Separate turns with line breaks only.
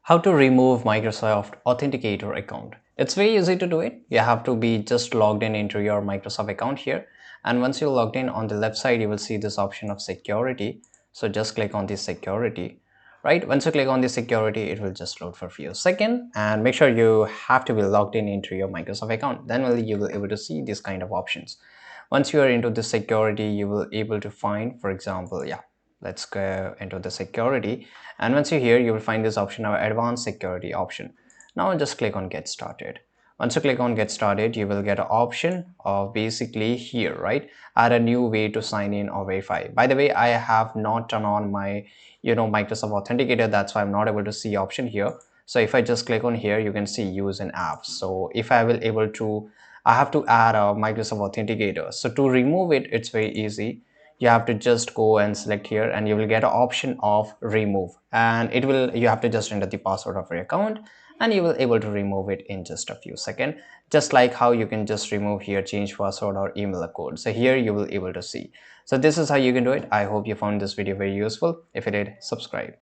How to remove Microsoft Authenticator account. It's very easy to do it. You have to be just logged in into your Microsoft account here. And once you're logged in, on the left side, you will see this option of security. So just click on the security, right? Once you click on the security, it will just load for a few seconds, and make sure you have to be logged in into your Microsoft account. Then only you will able to see this kind of options. Once you are into the security, you will able to find, for example, yeah, let's go into the security, and once you're here, you will find this option of advanced security option. Now just click on get started. Once you click on get started, you will get an option of basically here, right, add a new way to sign in or verify. By the way, I have not turned on my Microsoft Authenticator, that's why I'm not able to see option here. So if I just click on here, you can see use an app. So if I will able to, I have to add a Microsoft Authenticator. So to remove it, it's very easy. You have to just go and select here, and you will get an option of remove, and it will, you have to just enter the password of your account, and you will able to remove it in just a few seconds, just like how you can just remove here change password or email code. So here you will able to see. So this is how you can do it. I hope you found this video very useful. If you did, subscribe.